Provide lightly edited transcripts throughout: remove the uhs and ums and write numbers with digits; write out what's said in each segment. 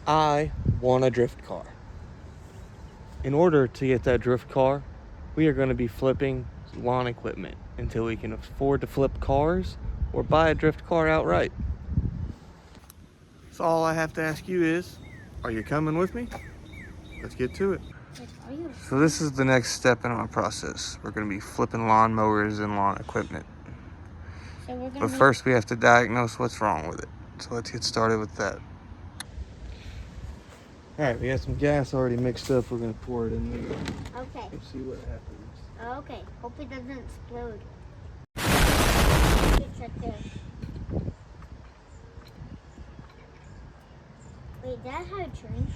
I want a drift car. In order to get that drift car, we are going to be flipping lawn equipment until we can afford to flip cars or buy a drift car outright. So all I have to ask you is, are you coming with me? Let's get to it. So this is the next step in our process. We're going to be flipping lawn mowers and lawn equipment. But first we have to diagnose what's wrong with it. So let's get started with that. Alright, we got some gas already mixed up. We're going to pour it in there. Okay. And see what happens. Okay. Hope it doesn't explode. It's right there. Wait, that how it turns?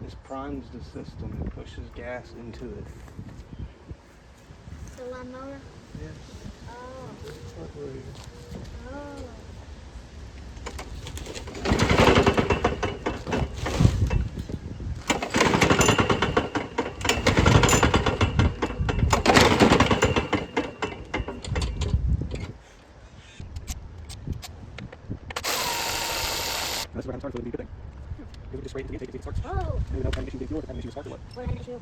This primes the system and pushes gas into it. The lawnmower? Yeah. Oh. Operator. Oh. That's what I'm starting to be a good thing. We just wait until the intake starts. Oh. And we know if an issue with fuel or if an issue with spark or what. What an issue.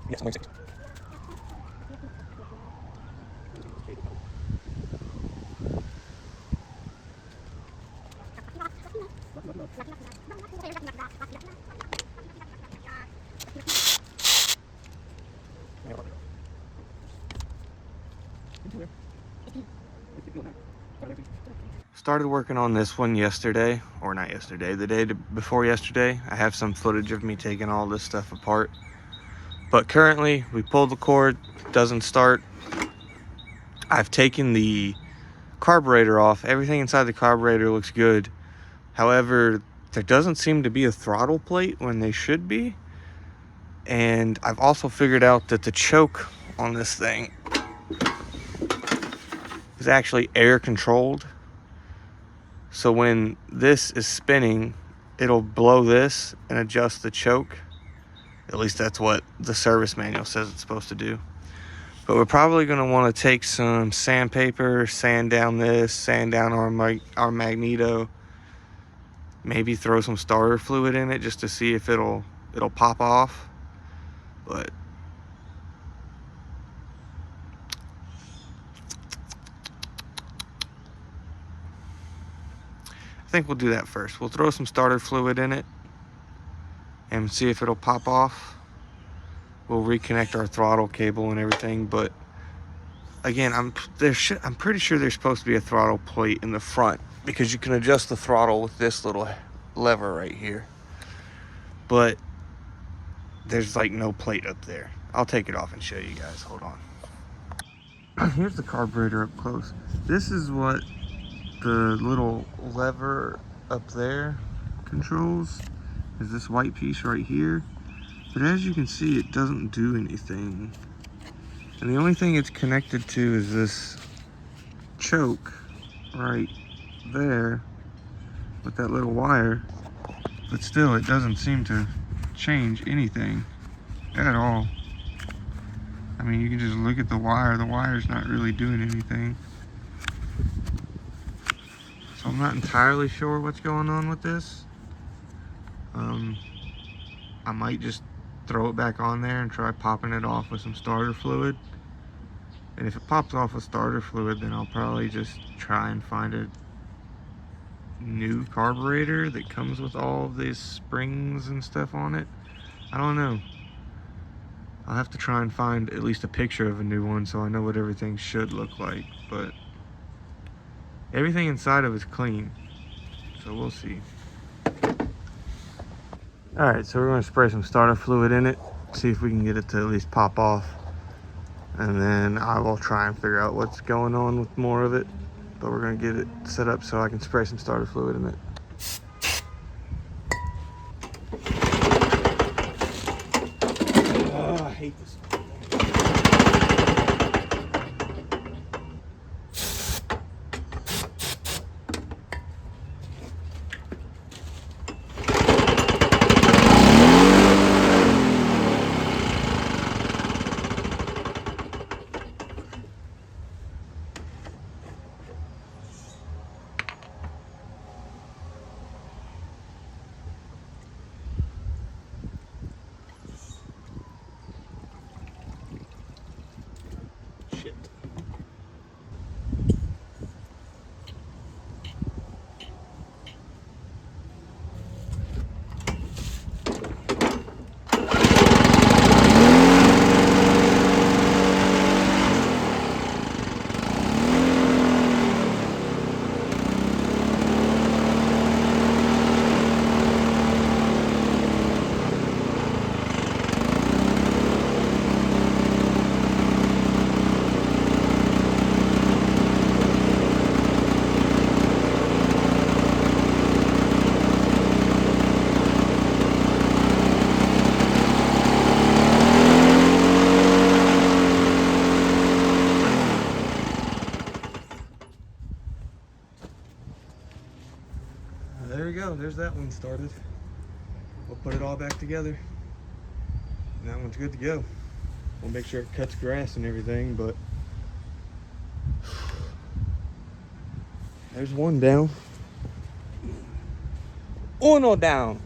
Yes, I'm going 6. Started working on this one yesterday, or not yesterday, the day before yesterday. I have some footage of me taking all this stuff apart. But currently, we pulled the cord, doesn't start. I've taken the carburetor off. Everything inside the carburetor looks good. However, there doesn't seem to be a throttle plate when they should be. And I've also figured out that the choke on this thing is actually air controlled. So when this is spinning, it'll blow this and adjust the choke. At least that's what the service manual says it's supposed to do. But we're probably going to want to take some sandpaper, sand down this, sand down our magneto. Maybe throw some starter fluid in it just to see if it'll pop off. But I think we'll do that first. We'll throw some starter fluid in it and see if it'll pop off. We'll reconnect our throttle cable and everything, but again, I'm pretty sure there's supposed to be a throttle plate in the front because you can adjust the throttle with this little lever right here. But there's like no plate up there. I'll take it off and show you guys. Hold on. Here's the carburetor up close. This is what the little lever up there controls, is this white piece right here. But as you can see, it doesn't do anything. And the only thing it's connected to is this choke right there with that little wire. But still, it doesn't seem to change anything at all. I mean, you can just look at the wire. The wire's not really doing anything. So I'm not entirely sure what's going on with this. I might just throw it back on there and try popping it off with some starter fluid. And if it pops off with starter fluid, then I'll probably just try and find a new carburetor that comes with all of these springs and stuff on it. I don't know. I'll have to try and find at least a picture of a new one so I know what everything should look like. But everything inside of it is clean, so we'll see. Alright, so we're going to spray some starter fluid in it, see if we can get it to at least pop off. And then I will try and figure out what's going on with more of it. But we're going to get it set up so I can spray some starter fluid in it. Oh, I hate this. Shit. There we go, there's that one started. We'll put it all back together. And that one's good to go. We'll make sure it cuts grass and everything, but there's one down. Uno down.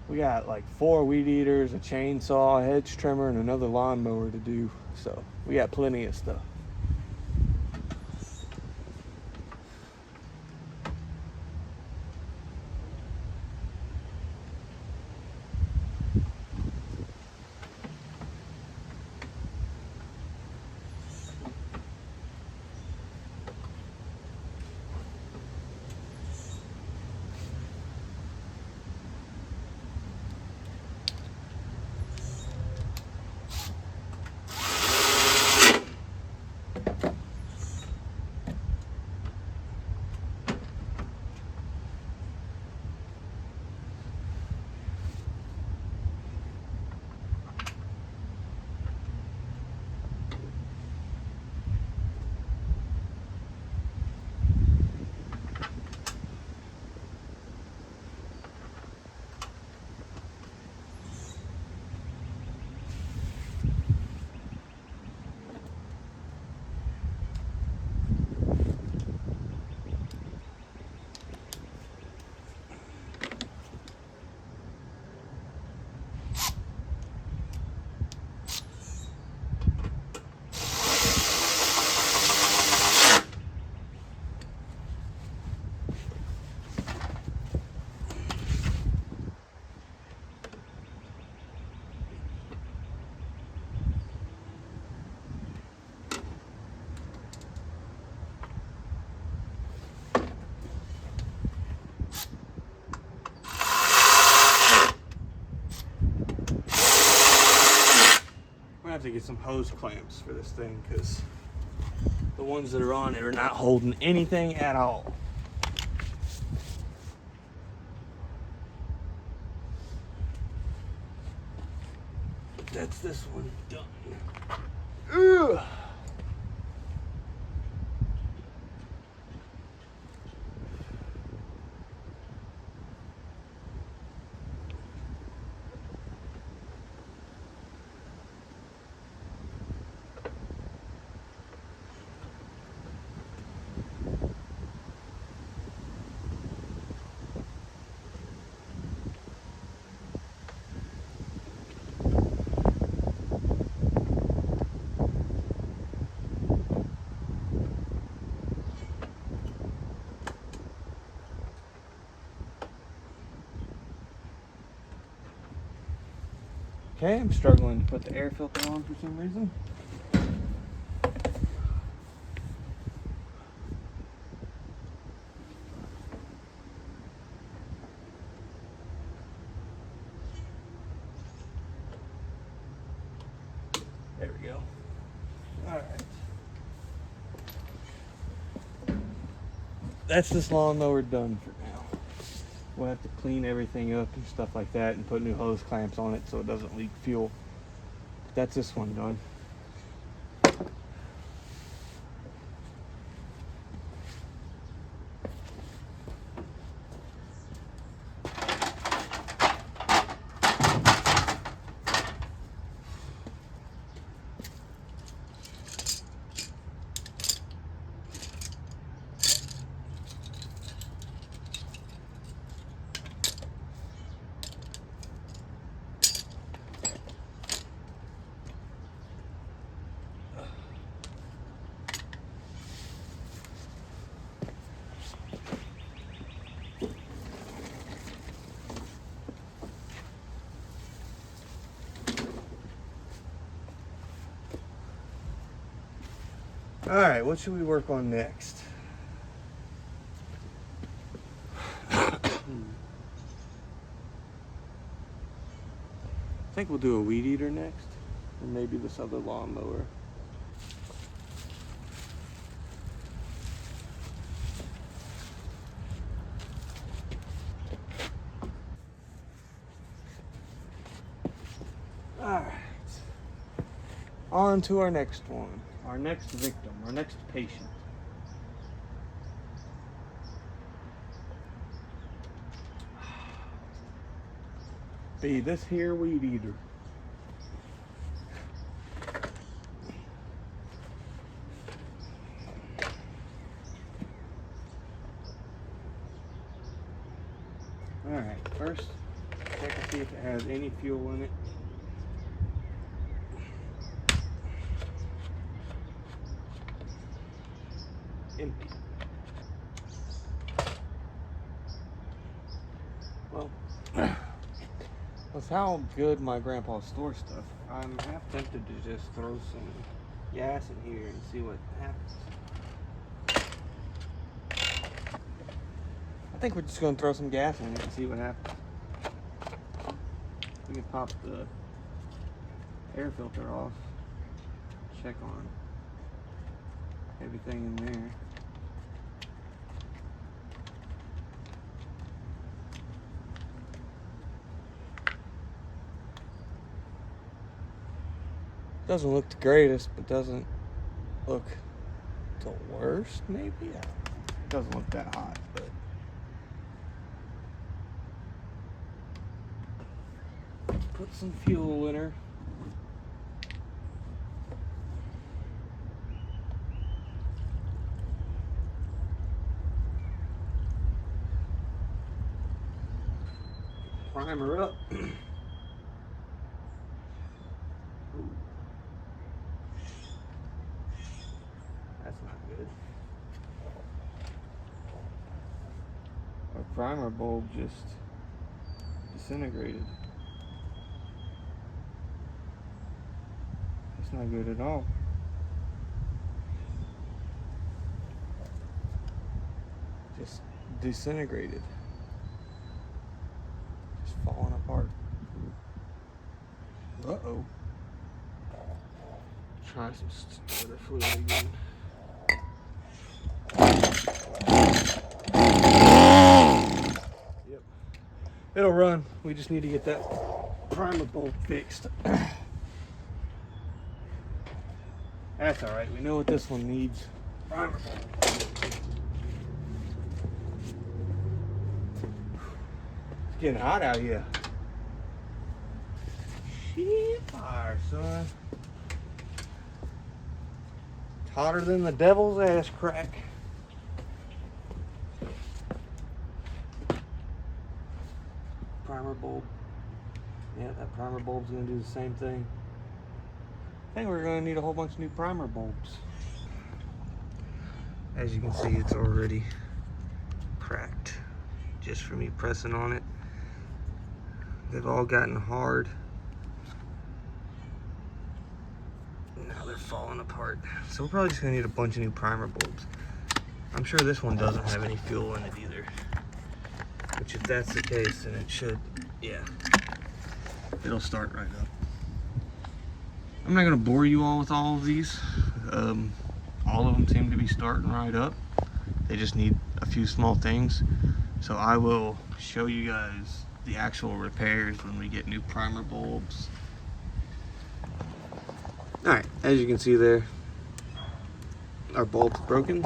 We got like 4 weed eaters, a chainsaw, a hedge trimmer, and another lawnmower to do. So we got plenty of stuff. Have to get some hose clamps for this thing because the ones that are on it are not holding anything at all. That's this one done. Ugh. Okay, I'm struggling to put the air filter on for some reason. There we go. All right. That's this lawnmower done for now. We'll have to clean everything up and stuff like that and put new hose clamps on it so it doesn't leak fuel. That's this one done. All right, what should we work on next? I think we'll do a weed eater next, or maybe this other lawnmower. All right, on to our next one, our next victim, our next patient. Be this here weed eater. All right, first check to see if it has any fuel in it. Empty. Well, with how good my grandpa stores stuff, I'm half tempted to just throw some gas in here and see what happens. I think we're just gonna throw some gas in it and see what happens. We can pop the air filter off, check on everything in there. Doesn't look the greatest, but doesn't look the worst, maybe? It doesn't look that hot, but put some fuel in her. Prime her up. That's not good. Our primer bulb just disintegrated. That's not good at all. Just disintegrated. Just falling apart. Uh-oh. Try some starter fluid again. Yep. It'll run. We just need to get that primer bulb fixed. That's alright. We know what this one needs. Primer bulb. It's getting hot out here. Shit fire, son. It's hotter than the devil's ass crack. Primer bulb. Yeah, that primer bulb's gonna do the same thing. I think we're gonna need a whole bunch of new primer bulbs. As you can see, it's already cracked just from me pressing on it. They've all gotten hard. they're falling apart. So we're probably just gonna need a bunch of new primer bulbs. I'm sure this one doesn't have any fuel in it either. Which if that's the case, then it should, yeah. It'll start right up. I'm not gonna bore you all with all of these. All of them seem to be starting right up. They just need a few small things. So I will show you guys the actual repairs when we get new primer bulbs. All right, as you can see there, our bulb's broken.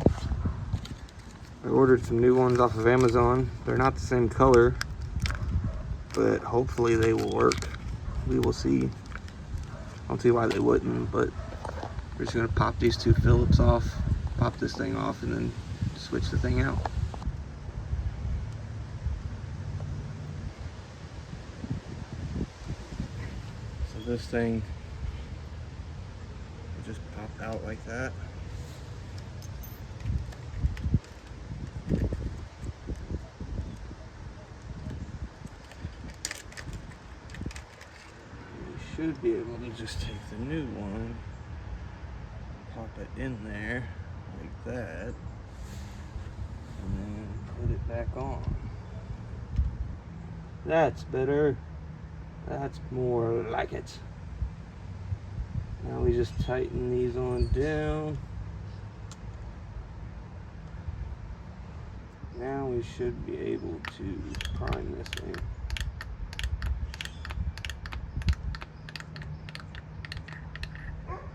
I ordered some new ones off of Amazon. They're not the same color, but hopefully they will work. We will see. I don't see why they wouldn't, but we're just gonna pop these two Phillips off, pop this thing off, and then switch the thing out. So this thing will just pop out like that. Should be able to just take the new one, pop it in there like that, and then put it back on. That's better. That's more like it. Now we just tighten these on down. Now we should be able to prime this thing.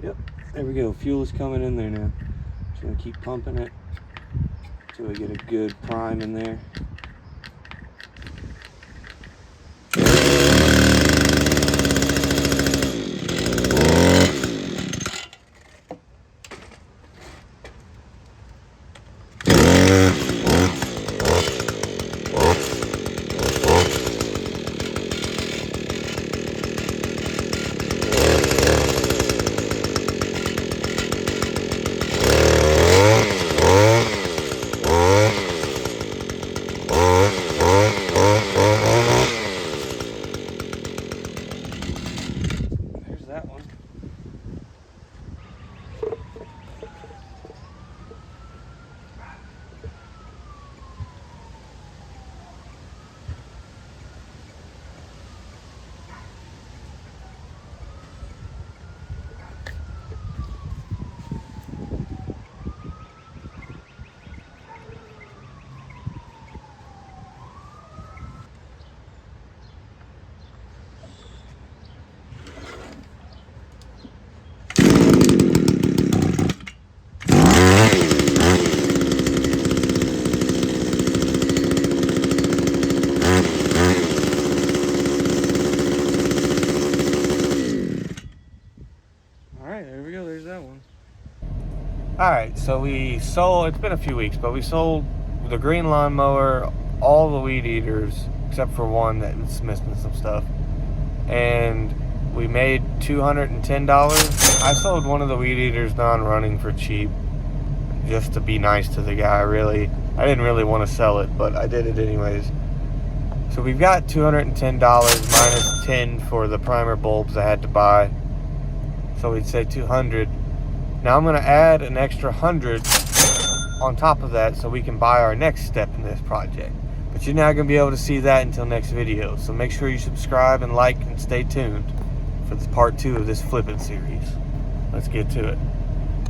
Yep, there we go. Fuel is coming in there now. Just gonna keep pumping it until we get a good prime in there. That one. Alright, so we sold, it's been a few weeks, but we sold the green lawnmower, all the weed eaters, except for one that's missing some stuff. And we made $210. I sold one of the weed eaters non-running for cheap, just to be nice to the guy, really. I didn't really want to sell it, but I did it anyways. So we've got $210 minus 10 for the primer bulbs I had to buy. So we'd say 200. Now I'm going to add an extra 100 on top of that so we can buy our next step in this project. But you're not going to be able to see that until next video. So make sure you subscribe and like and stay tuned for this part 2 of this flipping series. Let's get to it.